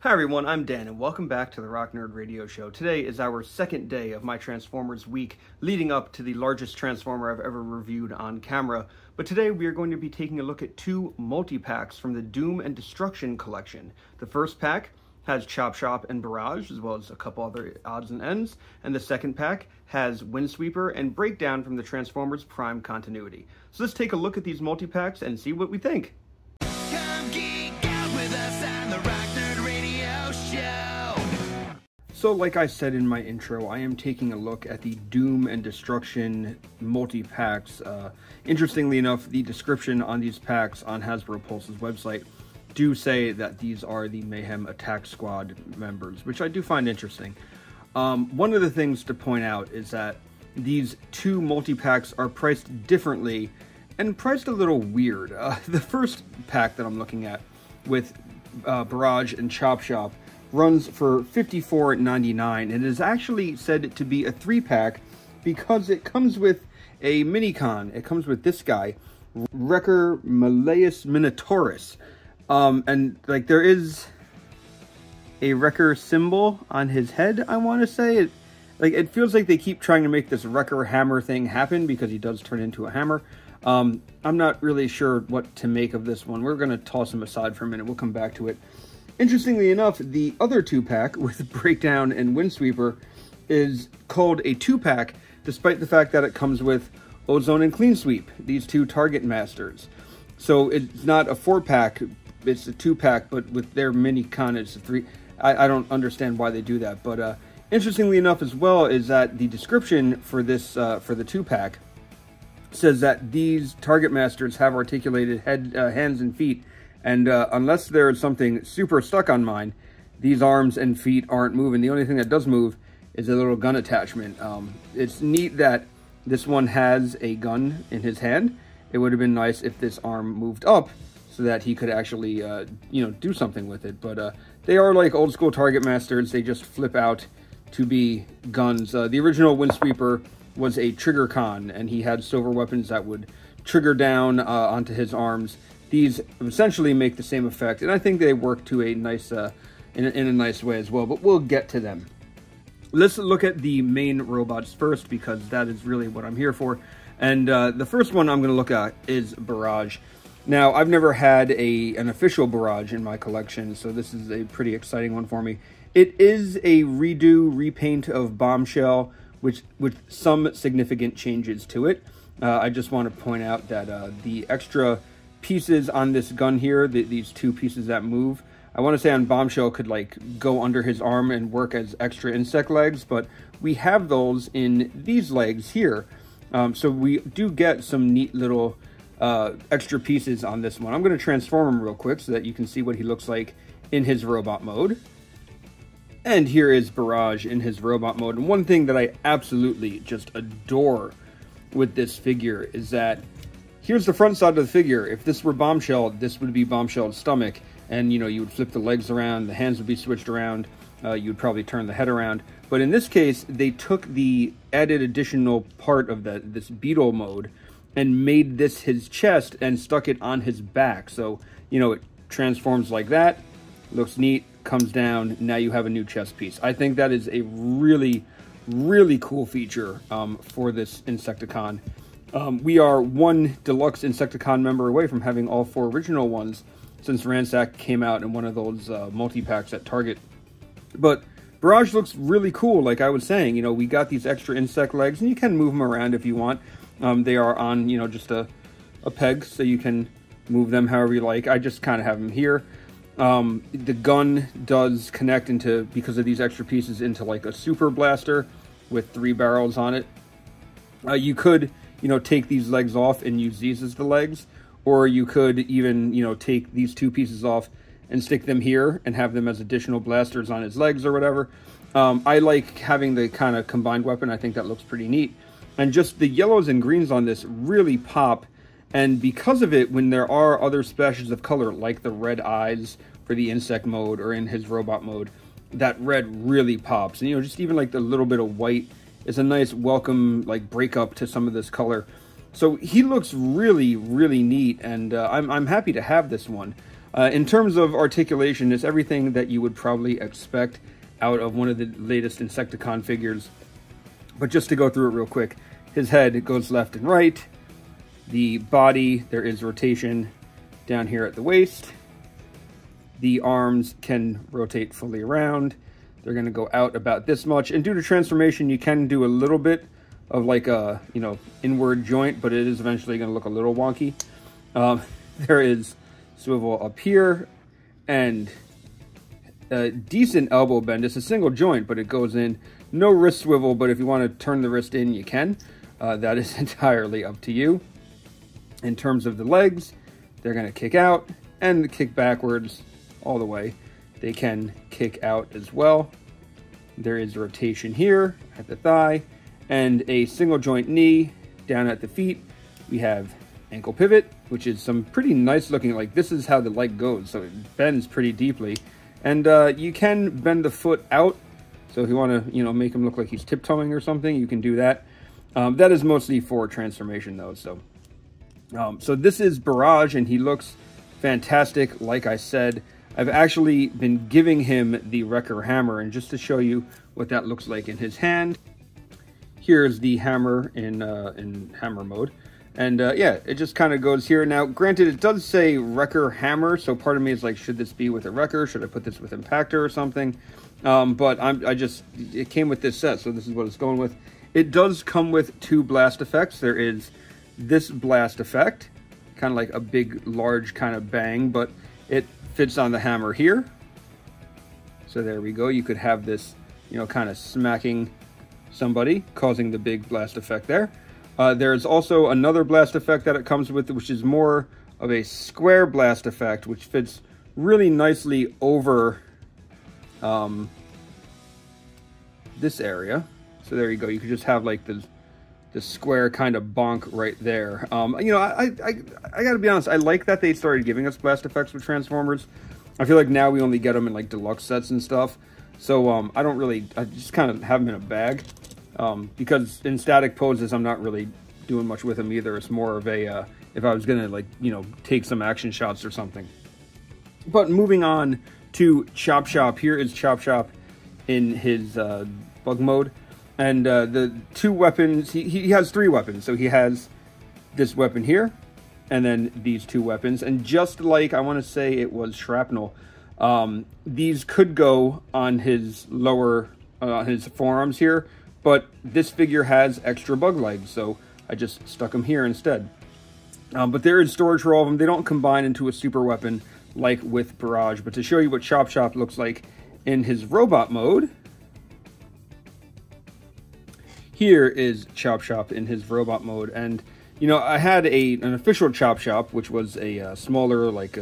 Hi everyone, I'm Dan and welcome back to the Rock Nerd Radio Show. Today is our second day of my Transformers week, leading up to the largest Transformer I've ever reviewed on camera. But today we are going to be taking a look at two multi-packs from the Doom and Destruction collection. The first pack has Chop Shop and Barrage, as well as a couple other odds and ends. And the second pack has Windsweeper and Breakdown from the Transformers Prime continuity. So let's take a look at these multi-packs and see what we think. So like I said in my intro, I am taking a look at the Doom and Destruction multi-packs. Interestingly enough, the description on these packs on Hasbro Pulse's website do say that these are the Mayhem Attack Squad members, which I do find interesting. One of the things to point out is that these two multi-packs are priced differently and priced a little weird. The first pack that I'm looking at with Barrage and Chop Shop runs for $54.99 and is actually said to be a 3-pack because it comes with a mini-con. It comes with this guy, Wrecker Malleus Minotaurus. And like there is a Wrecker symbol on his head, I want to say. It feels like they keep trying to make this Wrecker hammer thing happen because he does turn into a hammer. I'm not really sure what to make of this one. We're going to toss him aside for a minute. We'll come back to it. Interestingly enough, the other 2-pack with Breakdown and Windsweeper is called a 2-pack, despite the fact that it comes with Ozone and Clean Sweep, these two Target Masters. So it's not a 4-pack, it's a 2-pack, but with their mini-con, it's a 3. I don't understand why they do that, but interestingly enough as well is that the description for this, for the 2-pack, says that these Target Masters have articulated hands and feet. And unless there is something super stuck on mine, these arms and feet aren't moving. The only thing that does move is a little gun attachment. It's neat that this one has a gun in his hand. It would have been nice if this arm moved up so that he could actually, do something with it. But they are like old school Target Masters. They just flip out to be guns. The original Windsweeper was a trigger con, and he had silver weapons that would trigger down onto his arms. These essentially make the same effect, and I think they work to a nice, in a nice way as well, but we'll get to them. Let's look at the main robots first, because that is really what I'm here for. And the first one I'm going to look at is Barrage. Now, I've never had an official Barrage in my collection, so this is a pretty exciting one for me. It is a repaint of Bombshell, with some significant changes to it. I just want to point out that the extra pieces on this gun here, these two pieces that move, I want to say on Bombshell could like go under his arm and work as extra insect legs, but we have those in these legs here. So we do get some neat little extra pieces on this one. I'm going to transform him real quick so that you can see what he looks like in his robot mode. And here is Barrage in his robot mode. And one thing that I absolutely just adore with this figure is that here's the front side of the figure. If this were Bombshell, this would be Bombshell's stomach. And, you would flip the legs around, the hands would be switched around, you would probably turn the head around. But in this case, they took the added additional part of this Beetle mode and made this his chest and stuck it on his back. So, it transforms like that, looks neat, comes down, now you have a new chest piece. I think that is a really, really cool feature for this Insecticon. We are one deluxe Insecticon member away from having all 4 original ones since Ransack came out in one of those multi-packs at Target. But Barrage looks really cool, like I was saying. We got these extra insect legs, and you can move them around if you want. They are on, just a peg, so you can move them however you like. I just kind of have them here. The gun does connect into, because of these extra pieces, into like a super blaster with 3 barrels on it. You could take these legs off and use these as the legs, or you could even, take these 2 pieces off and stick them here and have them as additional blasters on his legs or whatever. I like having the kind of combined weapon. I think that looks pretty neat. And just the yellows and greens on this really pop. And because of it, when there are other splashes of color, like the red eyes for the insect mode or in his robot mode, that red really pops. And, just even like the little bit of white is a nice welcome, like, breakup to some of this color. So he looks really, really neat, and I'm happy to have this one. In terms of articulation, it's everything that you would probably expect out of one of the latest Insecticon figures. But just to go through it real quick, his head goes left and right. The body, there is rotation down here at the waist. The arms can rotate fully around. They're going to go out about this much. And due to transformation, you can do a little bit of like a, inward joint, but it is eventually going to look a little wonky. There is swivel up here and a decent elbow bend. It's a single joint, but it goes in. No wrist swivel, but if you want to turn the wrist in, you can. That is entirely up to you. In terms of the legs, they're going to kick out and kick backwards all the way. They can kick out as well. There is rotation here at the thigh and a single joint knee down at the feet. We have ankle pivot, which is some pretty nice looking, like this is how the leg goes, so it bends pretty deeply. And you can bend the foot out, so if you want to, make him look like he's tiptoeing or something, you can do that. That is mostly for transformation though, so this is Barrage, and he looks fantastic. Like I said, I've actually been giving him the Wrecker hammer, and just to show you what that looks like in his hand, here's the hammer in hammer mode. And yeah, it just kind of goes here. Now, granted, it does say Wrecker hammer, so part of me is like, should this be with a Wrecker? Should I put this with Impactor or something? But it came with this set, so this is what it's going with. It does come with 2 blast effects. There is this blast effect, kind of like a big, large kind of bang, but it fits on the hammer here. So there we go. You could have this, kind of smacking somebody, causing the big blast effect there. There's also another blast effect that it comes with, which is more of a square blast effect, which fits really nicely over this area. So there you go. You could just have like the square kind of bonk right there. I gotta be honest, I like that they started giving us blast effects with Transformers. I feel like now we only get them in like deluxe sets and stuff. So I just kind of have them in a bag. Because in static poses, I'm not really doing much with them either. It's more of a, if I was gonna like, take some action shots or something. But moving on to Chop Chop, here is Chop Chop in his bug mode. And the 2 weapons, he has 3 weapons. So he has this weapon here, and then these 2 weapons. And just like, I want to say it was Shrapnel, these could go on his lower, his forearms here, but this figure has extra bug legs, so I just stuck them here instead. But there is storage for all of them. They don't combine into a super weapon like with Barrage. But to show you what Chop Chop looks like in his robot mode, here is Chop Chop in his robot mode. And, I had an official Chop Chop, which was a smaller, like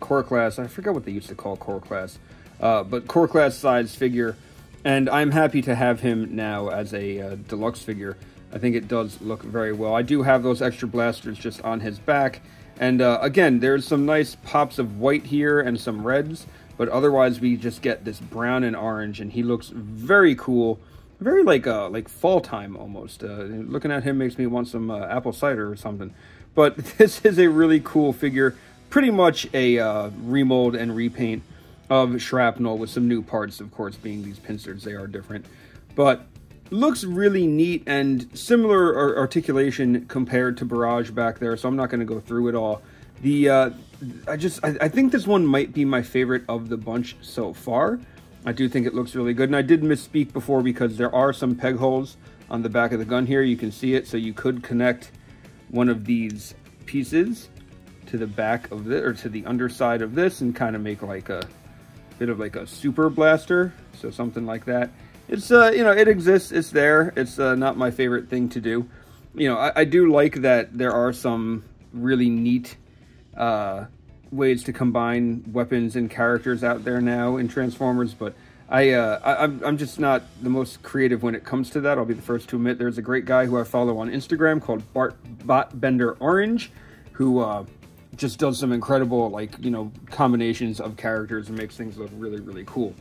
core class. I forget what they used to call core class. But core class size figure. And I'm happy to have him now as a deluxe figure. I think it does look very well. I do have those extra blasters just on his back. And again, there's some nice pops of white here and some reds. But otherwise, we just get this brown and orange. And he looks very cool. Very like fall time almost. Looking at him makes me want some apple cider or something. But this is a really cool figure. Pretty much a remold and repaint of Shrapnel with some new parts, of course, being these pincers. They are different. But looks really neat and similar articulation compared to Barrage back there, so I'm not going to go through it all. I think this one might be my favorite of the bunch so far. I do think it looks really good, and I did misspeak before because there are some peg holes on the back of the gun here. You can see it, so you could connect one of these pieces to the back of it, or to the underside of this, and kind of make like a bit of like a super blaster, so something like that. It's, it exists, it's there. It's not my favorite thing to do. I do like that there are some really neat ways to combine weapons and characters out there now in Transformers, but I'm just not the most creative when it comes to that. I'll be the first to admit. There's a great guy who I follow on Instagram called Botbender Orange, who just does some incredible, like, combinations of characters and makes things look really, really cool.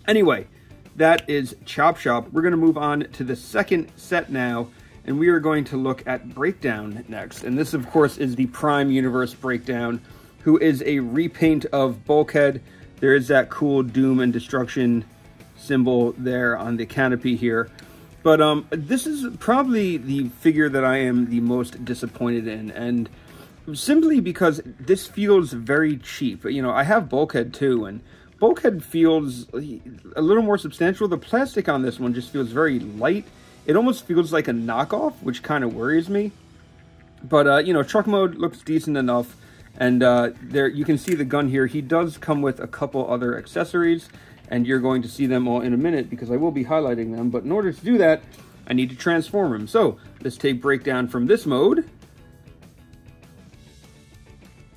Anyway, that is Chop Chop. We're going to move on to the second set now, and we are going to look at Breakdown next. And this, of course, is the Prime Universe Breakdown, who is a repaint of Bulkhead. There is that cool Doom and Destruction symbol there on the canopy here. But this is probably the figure that I am the most disappointed in, and simply because this feels very cheap. You know, I have Bulkhead too, and Bulkhead feels a little more substantial. The plastic on this one just feels very light. It almost feels like a knockoff, which kind of worries me. But, you know, truck mode looks decent enough. And there you can see the gun here. He does come with a couple other accessories, and you're going to see them all in a minute because I will be highlighting them. But in order to do that, I need to transform him. So let's take Breakdown from this mode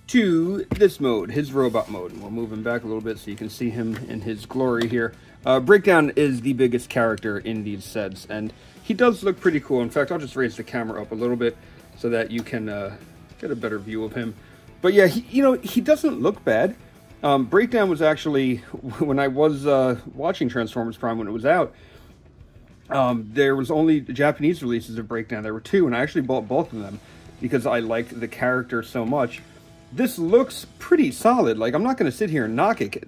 to this mode, his robot mode. And we'll move him back a little bit so you can see him in his glory here. Breakdown is the biggest character in these sets, and he does look pretty cool. In fact, I'll just raise the camera up a little bit so that you can get a better view of him. But yeah, you know, he doesn't look bad. Breakdown was actually, when I was watching Transformers Prime when it was out, there was only Japanese releases of Breakdown. There were 2, and I actually bought both of them because I liked the character so much. This looks pretty solid. Like, I'm not going to sit here and knock it.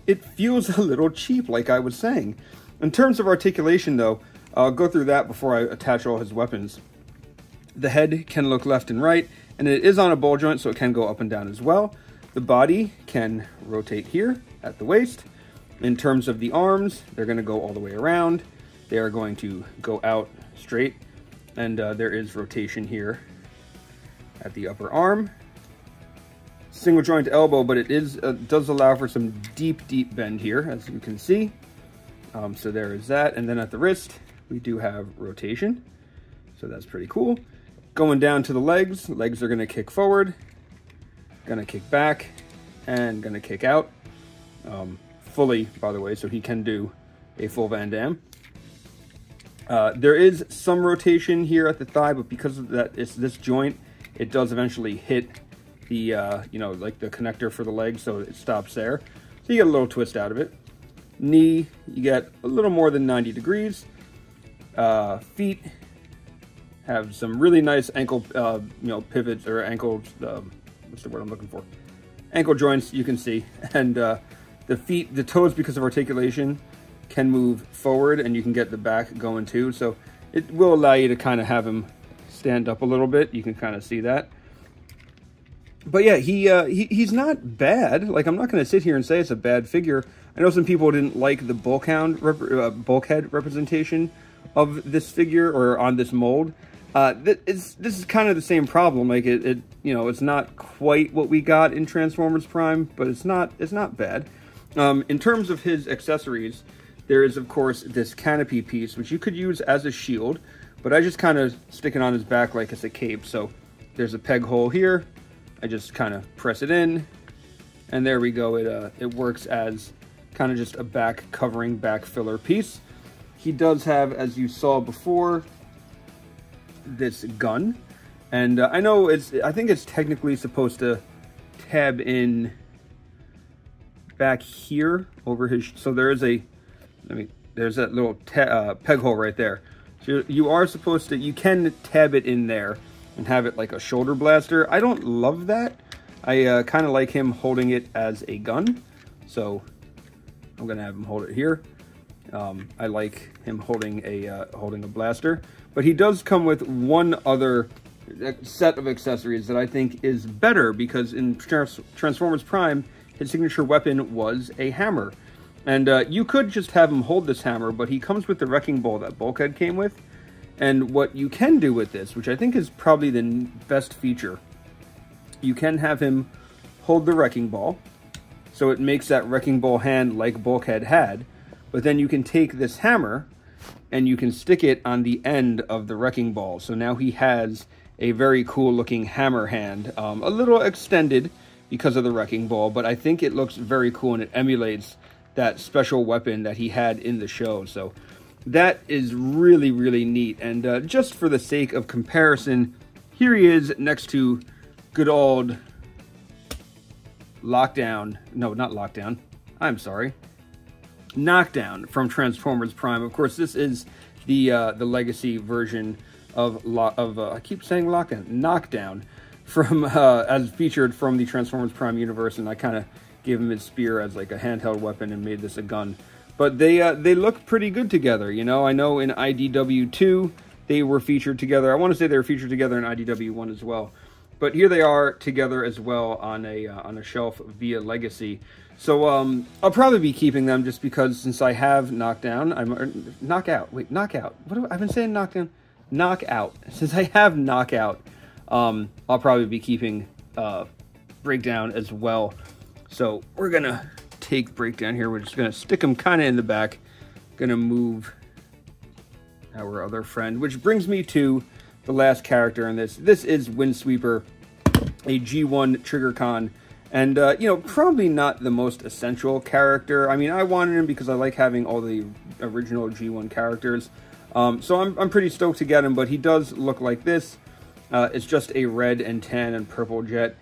It feels a little cheap, like I was saying. In terms of articulation, though, I'll go through that before I attach all his weapons. The head can look left and right, and it is on a ball joint, so it can go up and down as well. The body can rotate here at the waist. In terms of the arms, they're going to go all the way around. They are going to go out straight, and there is rotation here at the upper arm. Single joint elbow, but it is does allow for some deep bend here, as you can see. So there is that, and then at the wrist, we do have rotation. So that's pretty cool. Going down to the legs are going to kick forward, going to kick back, and going to kick out. Fully, by the way, so he can do a full Van Damme. There is some rotation here at the thigh, but because of that, it's this joint, it does eventually hit the, you know, like the connector for the leg, so it stops there. So you get a little twist out of it. Knee, you get a little more than 90 degrees. Feet have some really nice ankle, you know, pivots, or ankle, what's the word I'm looking for? Ankle joints, you can see. And the feet, the toes, because of articulation, can move forward, and you can get the back going too. So it will allow you to kind of have him stand up a little bit. You can kind of see that. But yeah, he's not bad. Like, I'm not going to sit here and say it's a bad figure. I know some people didn't like the bulkhead representation of this figure, or on this mold. This is kind of the same problem. Like, you know, it's not quite what we got in Transformers Prime, but it's not bad. In terms of his accessories, there is, of course, this canopy piece, which you could use as a shield, but I just kind of stick it on his back like it's a cape. So there's a peg hole here. I just kind of press it in, and there we go. It works as kind of just a back covering, back filler piece. He does have, as you saw before, this gun, and I know I think it's technically supposed to tab in back here over his. So there is there's that little peg hole right there. So you are supposed to, you can tab it in there and have it like a shoulder blaster. I don't love that. I kind of like him holding it as a gun, so I'm gonna have him hold it here. I like him holding a blaster, but he does come with one other set of accessories that I think is better, because in Transformers Prime, his signature weapon was a hammer, and you could just have him hold this hammer, but he comes with the wrecking ball that Bulkhead came with. And what you can do with this, which I think is probably the best feature, you can have him hold the wrecking ball, so it makes that wrecking ball hand like Bulkhead had, but then you can take this hammer and you can stick it on the end of the wrecking ball. So now he has a very cool looking hammer hand, a little extended because of the wrecking ball, but I think it looks very cool, and it emulates that special weapon that he had in the show. So that is really, really neat. And just for the sake of comparison, here he is next to good old Lockdown. No, not Lockdown. I'm sorry. Knockdown from Transformers Prime. Of course, this is the legacy version of I keep saying Lockdown. Knockdown. from as featured from the Transformers Prime universe, and I kind of gave him his spear as like a handheld weapon and made this a gun. But they look pretty good together, you know. I know in IDW 2 they were featured together. I want to say they were featured together in IDW 1 as well. But here they are together as well on a shelf via Legacy. So I'll probably be keeping them just because since I have Knockdown, Knockout. Wait, Knockout. I've been saying Knockdown, Knockout. Since I have Knockout, I'll probably be keeping Breakdown as well. So we're gonna take Breakdown here. We're just gonna stick him kind of in the back. Gonna move our other friend, which brings me to the last character in this. This is Windsweeper, a G1 TriggerCon, and you know, probably not the most essential character. I mean, I wanted him because I like having all the original G1 characters, so I'm pretty stoked to get him. But he does look like this. It's just a red and tan and purple jet.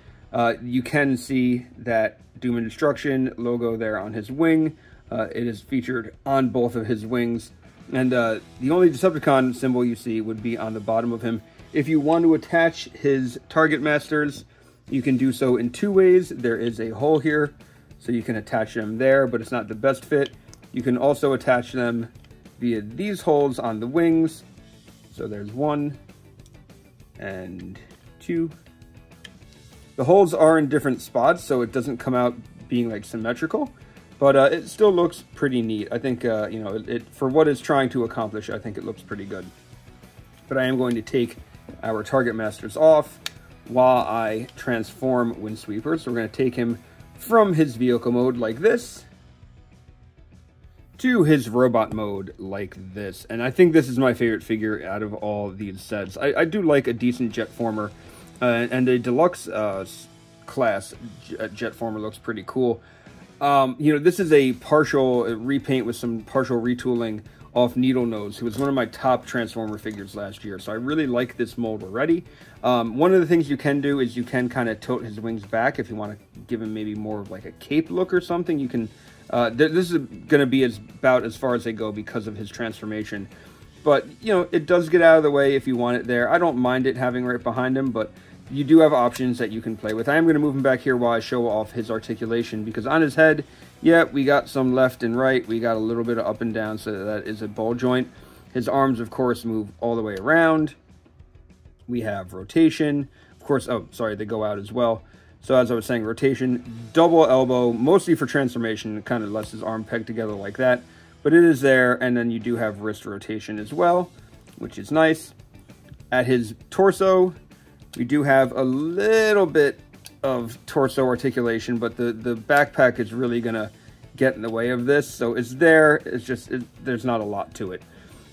You can see that Doom and Destruction logo there on his wing. It is featured on both of his wings. And the only Decepticon symbol you see would be on the bottom of him. If you want to attach his Target Masters, you can do so in two ways. There is a hole here, so you can attach them there, but it's not the best fit. You can also attach them via these holes on the wings. So there's 1 and 2. The holes are in different spots, so it doesn't come out being like symmetrical. But it still looks pretty neat. I think, you know, for what it's trying to accomplish, I think it looks pretty good. But I am going to take our Target Masters off while I transform Windsweeper. So we're going to take him from his vehicle mode like this to his robot mode like this. And I think this is my favorite figure out of all these sets. I do like a decent Jetformer, and a deluxe class Jetformer looks pretty cool. You know, this is a partial repaint with some partial retooling off Needle Nose, who was one of my top Transformer figures last year. So I really like this mold already. One of the things you can do is you can kind of tilt his wings back if you want to give him maybe more of like a cape look or something. You can. This is going to be about as far as they go because of his transformation. But, you know, it does get out of the way if you want it there. I don't mind it having right behind him, but you do have options that you can play with. I am going to move him back here while I show off his articulation, because on his head, yeah, we got some left and right. We got a little bit of up and down, so that is a ball joint. His arms, of course, move all the way around. We have rotation. Of course, oh, sorry, they go out as well. So as I was saying, rotation, double elbow, mostly for transformation. It kind of lets his arm peg together like that. But it is there, and then you do have wrist rotation as well, which is nice. At his torso, we do have a little bit of torso articulation, but the backpack is really going to get in the way of this. So it's there. It's just, there's not a lot to it.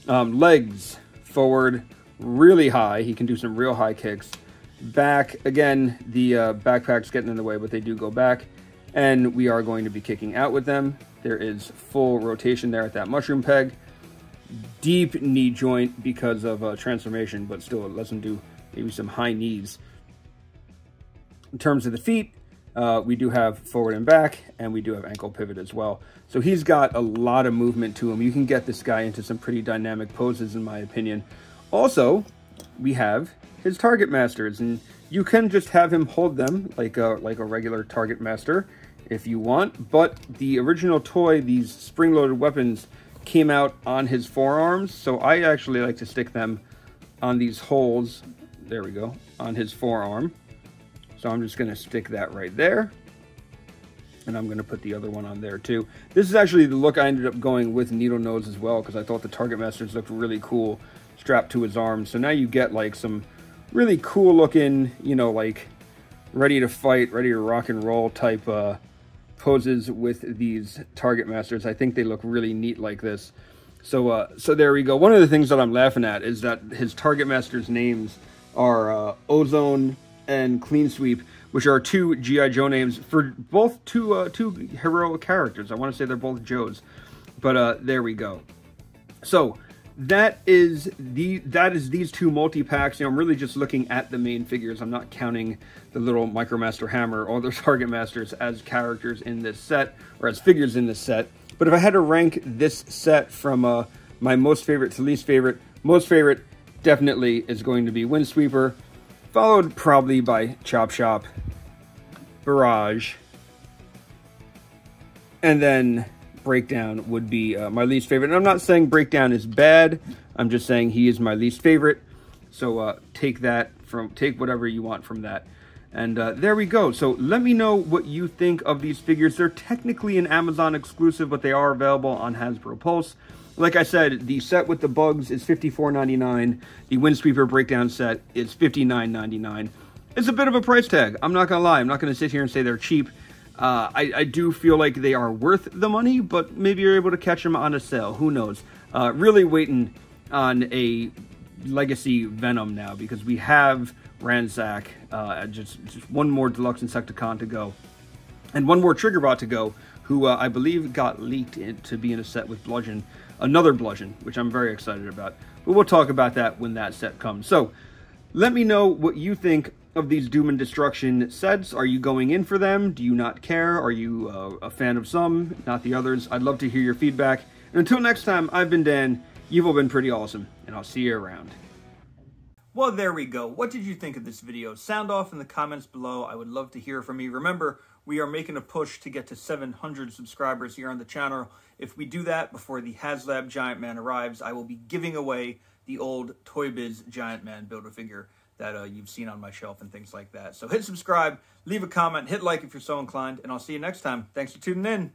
Legs, forward, really high. He can do some real high kicks. Back, again, the backpack's getting in the way, but they do go back. And we are going to be kicking out with them. There is full rotation there at that mushroom peg. Deep knee joint because of transformation, but still it lets him do maybe some high knees. In terms of the feet, we do have forward and back, and we do have ankle pivot as well. So he's got a lot of movement to him. You can get this guy into some pretty dynamic poses, in my opinion. Also, we have his Target Masters, and you can just have him hold them like a regular Target Master if you want. But the original toy, these spring-loaded weapons, came out on his forearms, so I actually like to stick them on these holes. There we go, on his forearm. So I'm just going to stick that right there. And I'm going to put the other one on there too. This is actually the look I ended up going with Needle Nose as well, because I thought the Target Masters looked really cool strapped to his arm. So now you get like some really cool looking, you know, like ready to fight, ready to rock and roll type poses with these Target Masters. I think they look really neat like this. So so there we go. One of the things that I'm laughing at is that his Target Masters names are Ozone and Clean Sweep, which are two G.I. Joe names for both two heroic characters. I want to say they're both Joes, but there we go. So that is these two multi-packs. You know, I'm really just looking at the main figures. I'm not counting the little Micromaster Hammer or the Target Masters as characters in this set, or as figures in this set. But if I had to rank this set from my most favorite to least favorite, most favorite definitely is going to be Windsweeper, followed probably by Chop Shop, Barrage, and then Breakdown would be my least favorite. And I'm not saying Breakdown is bad. I'm just saying he is my least favorite. So take whatever you want from that. And there we go. So let me know what you think of these figures. They're technically an Amazon exclusive, but they are available on Hasbro Pulse. Like I said, the set with the bugs is $54.99. The Windsweeper Breakdown set is $59.99. It's a bit of a price tag. I'm not going to lie. I'm not going to sit here and say they're cheap. I do feel like they are worth the money, but maybe you're able to catch them on a sale. Who knows? Really waiting on a Legacy Venom now, because we have Ransack, just one more Deluxe Insecticon to go, and one more Triggerbot to go, who I believe got leaked to be in a set with Bludgeon, another Bludgeon, which I'm very excited about. But we'll talk about that when that set comes. So let me know what you think of these Doom and Destruction sets. Are you going in for them? Do you not care? Are you a fan of some, not the others? I'd love to hear your feedback. And until next time, I've been Dan. You've all been pretty awesome, and I'll see you around. Well, there we go. What did you think of this video? Sound off in the comments below. I would love to hear from you. Remember, we are making a push to get to 700 subscribers here on the channel. If we do that before the HasLab Giant Man arrives, I will be giving away the old Toy Biz Giant Man Build-A-Figure that you've seen on my shelf and things like that. So hit subscribe, leave a comment, hit like if you're so inclined, and I'll see you next time. Thanks for tuning in.